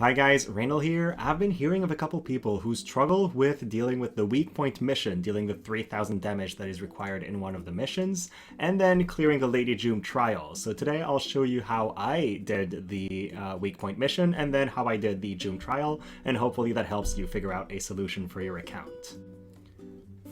Hi guys, Reynold here. I've been hearing of a couple people who struggle with dealing with the Weakpoint mission, dealing with 3000 damage that is required in one of the missions, and then clearing the Lady Jeume trial. So today I'll show you how I did the Weakpoint mission, and then how I did the Jeume trial, and hopefully that helps you figure out a solution for your account.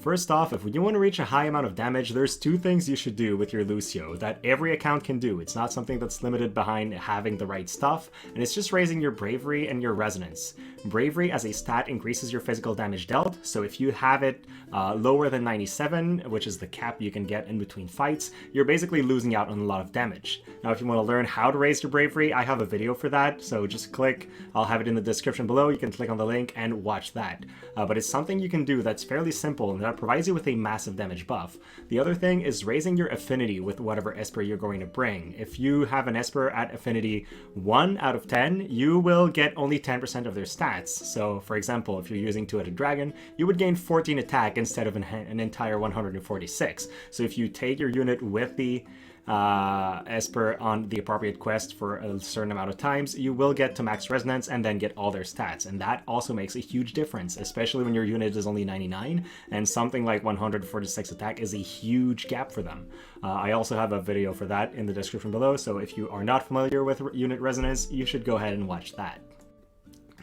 First off, if you want to reach a high amount of damage, there's two things you should do with your Lucio that every account can do. It's not something that's limited behind having the right stuff, and it's just raising your bravery and your resonance. Bravery as a stat increases your physical damage dealt, so if you have it lower than 97, which is the cap you can get in between fights, you're basically losing out on a lot of damage. Now if you want to learn how to raise your bravery, I have a video for that, so just click, I'll have it in the description below, you can click on the link and watch that. But it's something you can do that's fairly simple and that provides you with a massive damage buff. The other thing is raising your affinity with whatever Esper you're going to bring. If you have an Esper at affinity 1 out of 10, you will get only 10% of their stats. So for example, if you're using Two-Headed Dragon, you would gain 14 attack instead of an entire 146. So if you take your unit with the Esper on the appropriate quest for a certain amount of times, you will get to max resonance and then get all their stats, and that also makes a huge difference, especially when your unit is only 99 and something like 146 attack is a huge gap for them. I also have a video for that in the description below, so if you are not familiar with unit resonance, you should go ahead and watch that.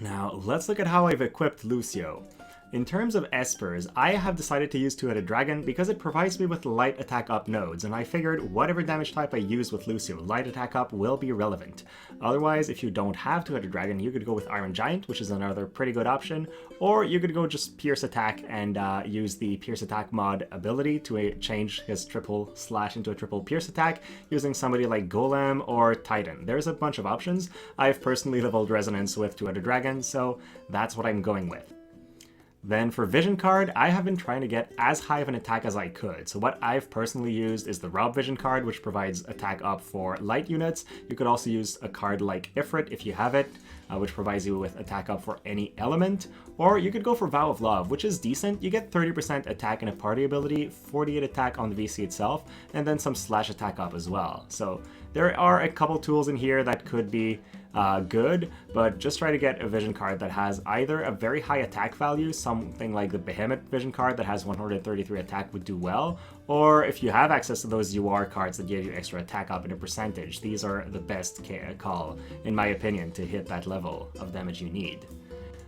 Now let's look at how I've equipped Lucio. In terms of Espers, I have decided to use Two-Headed Dragon because it provides me with light attack up nodes, and I figured whatever damage type I use with Lucio, light attack up will be relevant. Otherwise, if you don't have Two-Headed Dragon, you could go with Iron Giant, which is another pretty good option, or you could go just Pierce Attack and use the Pierce Attack mod ability to change his triple slash into a triple Pierce Attack using somebody like Golem or Titan. There's a bunch of options. I've personally leveled Resonance with Two-Headed Dragon, so that's what I'm going with. Then for Vision card, I have been trying to get as high of an attack as I could. So what I've personally used is the Rob Vision card, which provides attack up for light units. You could also use a card like Ifrit if you have it, which provides you with attack up for any element. Or you could go for Vow of Love, which is decent. You get 30% attack in a party ability, 48 attack on the VC itself, and then some slash attack up as well. So there are a couple tools in here that could be good, but just try to get a vision card that has either a very high attack value, something like the Behemoth vision card that has 133 attack would do well, or if you have access to those UR cards that give you extra attack up in a percentage, these are the best call, in my opinion, to hit that level of damage you need.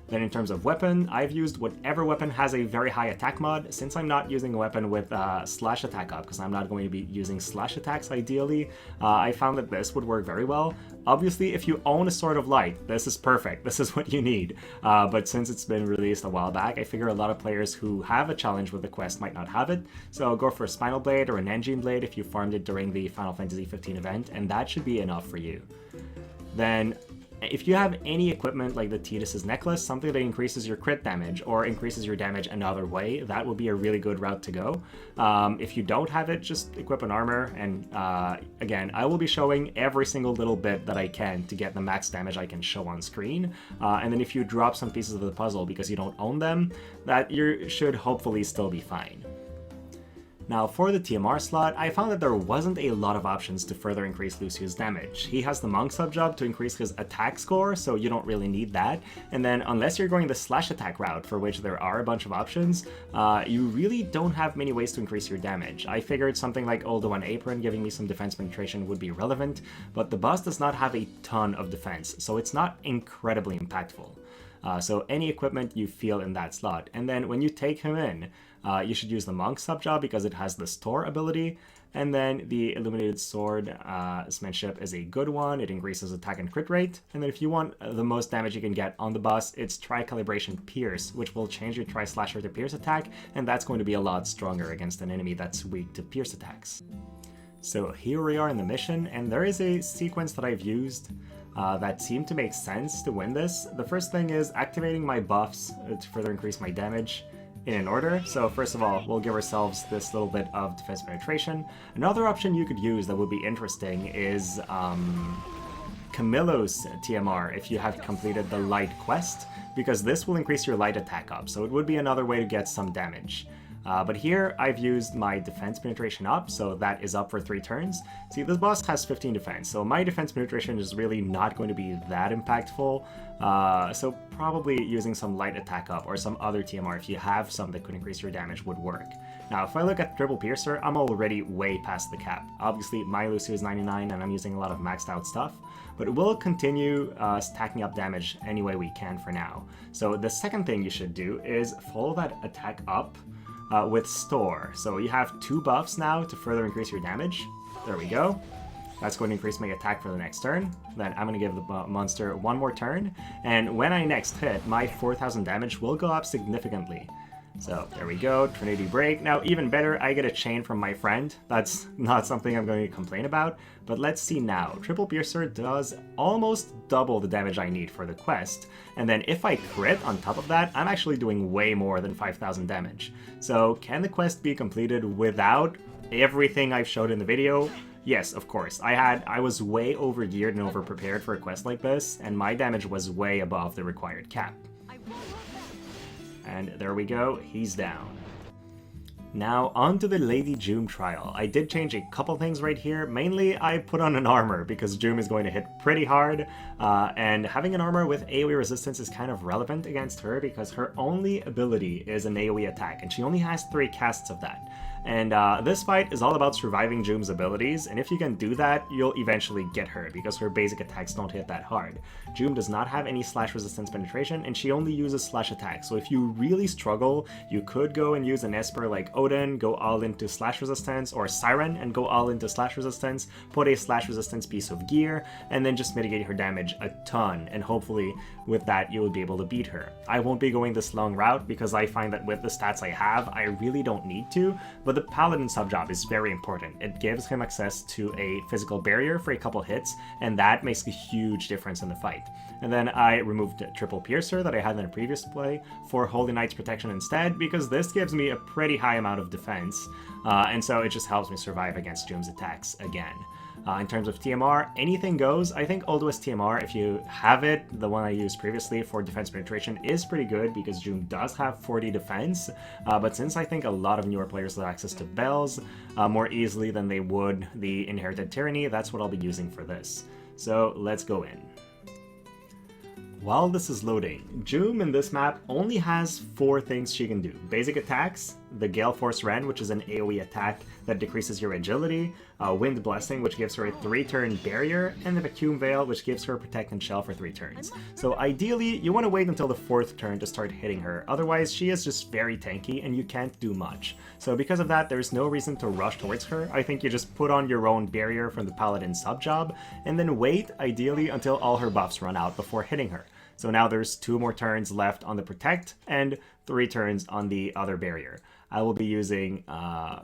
Then in terms of weapon, I've used whatever weapon has a very high attack mod. Since I'm not using a weapon with slash attack up, because I'm not going to be using slash attacks ideally, I found that this would work very well. Obviously, if you own a Sword of Light, this is perfect. This is what you need. But since it's been released a while back, I figure a lot of players who have a challenge with the quest might not have it. So go for a Spinal Blade or an Engine Blade if you farmed it during the Final Fantasy 15 event, and that should be enough for you. Then if you have any equipment like the Tidus's necklace, something that increases your crit damage or increases your damage another way, that would be a really good route to go. If you don't have it, just equip an armor, and again, I will be showing every single little bit that I can to get the max damage I can show on screen. And then if you drop some pieces of the puzzle because you don't own them, that you should hopefully still be fine. Now for the TMR slot, I found that there wasn't a lot of options to further increase Lucio's damage. He has the Monk subjob to increase his attack score, so you don't really need that. And then unless you're going the slash attack route, for which there are a bunch of options, you really don't have many ways to increase your damage. I figured something like Oldowan Apron giving me some defense penetration would be relevant, but the boss does not have a ton of defense, so it's not incredibly impactful. So any equipment you feel in that slot. And then when you take him in, you should use the Monk subjob because it has the Store ability. And then the Illuminated Swordsmanship is a good one. It increases attack and crit rate. And then if you want the most damage you can get on the boss, it's Tri-Calibration Pierce, which will change your Tri-Slasher to Pierce attack. And that's going to be a lot stronger against an enemy that's weak to Pierce attacks. So here we are in the mission, and there is a sequence that I've used that seemed to make sense to win this. The first thing is activating my buffs to further increase my damage in an order. So first of all, we'll give ourselves this little bit of defense penetration. Another option you could use that would be interesting is Camillo's TMR if you have completed the light quest, because this will increase your light attack up, so it would be another way to get some damage. But here I've used my defense penetration up, so that is up for 3 turns. See, this boss has 15 defense, so my defense penetration is really not going to be that impactful. So probably using some light attack up or some other TMR if you have some that could increase your damage would work. Now, if I look at Triple Piercer, I'm already way past the cap. Obviously, my Lucio is 99 and I'm using a lot of maxed out stuff, but we'll continue stacking up damage any way we can for now. So the second thing you should do is follow that attack up with Store. So you have 2 buffs now to further increase your damage. There we go. That's going to increase my attack for the next turn. Then I'm going to give the monster 1 more turn, and when I next hit, my 4000 damage will go up significantly. So there we go, Trinity Break. Now even better, I get a chain from my friend. That's not something I'm going to complain about, but let's see now. Triple Piercer does almost double the damage I need for the quest, and then if I crit on top of that, I'm actually doing way more than 5000 damage. So can the quest be completed without everything I've showed in the video? Yes, of course. I was way over-geared and over-prepared for a quest like this, and my damage was way above the required cap. And there we go, he's down. Now, on to the Lady Jeume trial. I did change a couple things right here. Mainly, I put on an armor because Jeume is going to hit pretty hard, and having an armor with AoE resistance is kind of relevant against her because her only ability is an AoE attack, and she only has 3 casts of that. And this fight is all about surviving Jeume's abilities, and if you can do that, you'll eventually get her, because her basic attacks don't hit that hard. Jeume does not have any slash resistance penetration, and she only uses slash attack, so if you really struggle, you could go and use an Esper like Odin, go all into slash resistance, or Siren and go all into slash resistance, put a slash resistance piece of gear, and then just mitigate her damage a ton, and hopefully with that you will be able to beat her. I won't be going this long route, because I find that with the stats I have, I really don't need to, but the Paladin sub-job is very important. It gives him access to a physical barrier for a couple hits, and that makes a huge difference in the fight. And then I removed Triple Piercer that I had in a previous play for Holy Knight's Protection instead, because this gives me a pretty high amount of defense, and so it just helps me survive against Jeume's attacks again. In terms of TMR, anything goes. I think Old-West TMR, if you have it, the one I used previously for defense penetration, is pretty good because Jeume does have 40 defense, but since I think a lot of newer players have access to bells more easily than they would the Inherited Tyranny, that's what I'll be using for this. So let's go in. While this is loading, Jeume in this map only has 4 things she can do. Basic attacks, the Gale Force Rend, which is an AoE attack that decreases your agility, Wind Blessing, which gives her a 3-turn barrier, and the Vacuum Veil, which gives her Protect and Shell for 3 turns. So ideally, you want to wait until the 4th turn to start hitting her, otherwise she is just very tanky and you can't do much. So because of that, there's no reason to rush towards her. I think you just put on your own barrier from the Paladin sub-job, and then wait, ideally, until all her buffs run out before hitting her. So now there's 2 more turns left on the Protect, and 3 turns on the other barrier. I will be using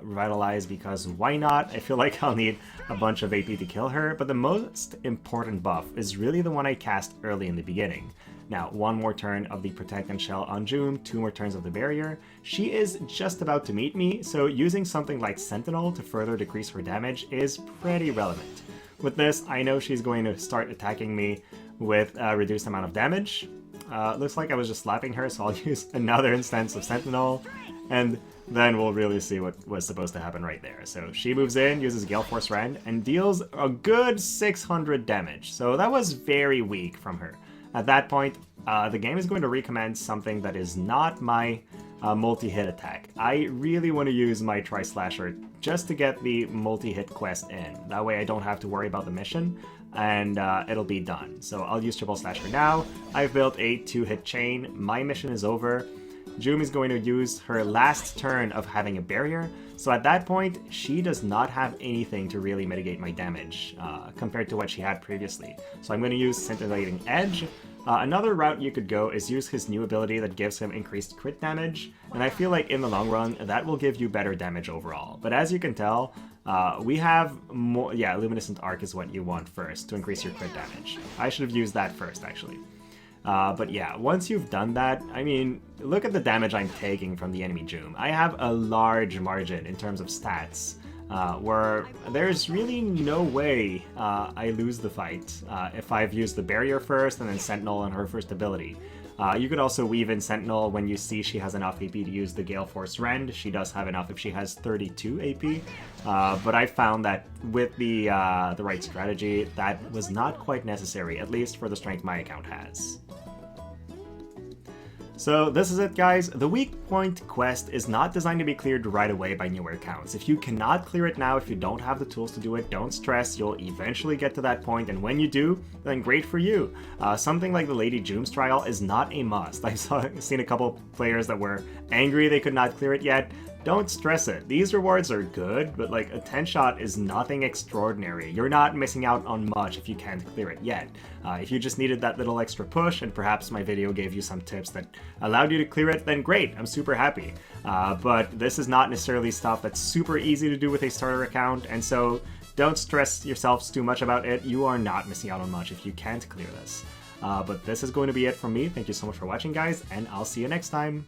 Revitalize because why not? I feel like I'll need a bunch of AP to kill her, but the most important buff is really the one I cast early in the beginning. Now, 1 more turn of the Protect and Shell on Jeume, 2 more turns of the barrier. She is just about to meet me, so using something like Sentinel to further decrease her damage is pretty relevant. With this, I know she's going to start attacking me with a reduced amount of damage. Looks like I was just slapping her, so I'll use another instance of Sentinel, and then we'll really see what was supposed to happen right there. So she moves in, uses Gale Force Rend, and deals a good 600 damage. So that was very weak from her. At that point, the game is going to recommend something that is not my multi-hit attack. I really want to use my Tri-Slasher just to get the multi-hit quest in. That way I don't have to worry about the mission, and it'll be done. So I'll use Triple Slasher now. I've built a 2-hit chain. My mission is over. Jeume is going to use her last turn of having a barrier, so at that point, she does not have anything to really mitigate my damage compared to what she had previously. So I'm going to use Scintillating Edge. Another route you could go is use his new ability that gives him increased crit damage, and I feel like in the long run, that will give you better damage overall. But as you can tell, we have more, yeah, Luminescent Arc is what you want first to increase your crit damage. I should have used that first, actually. But yeah, once you've done that, I mean, look at the damage I'm taking from the enemy Jeume. I have a large margin in terms of stats, where there's really no way I lose the fight if I've used the barrier first and then Sentinel on her first ability. You could also weave in Sentinel when you see she has enough AP to use the Gale Force Rend. She does have enough if she has 32 AP, but I found that with the right strategy, that was not quite necessary, at least for the strength my account has. So this is it, guys. The Weakpoint quest is not designed to be cleared right away by newer accounts. If you cannot clear it now, if you don't have the tools to do it, don't stress. You'll eventually get to that point, and when you do, then great for you. Something like the Lady Jeume's trial is not a must. I've seen a couple players that were angry they could not clear it yet. Don't stress it. These rewards are good, but like a 10-shot is nothing extraordinary. You're not missing out on much if you can't clear it yet. If you just needed that little extra push, and perhaps my video gave you some tips that allowed you to clear it, then great, I'm super happy. But this is not necessarily stuff that's super easy to do with a starter account, and so don't stress yourselves too much about it. You are not missing out on much if you can't clear this. But this is going to be it from me. Thank you so much for watching, guys, and I'll see you next time.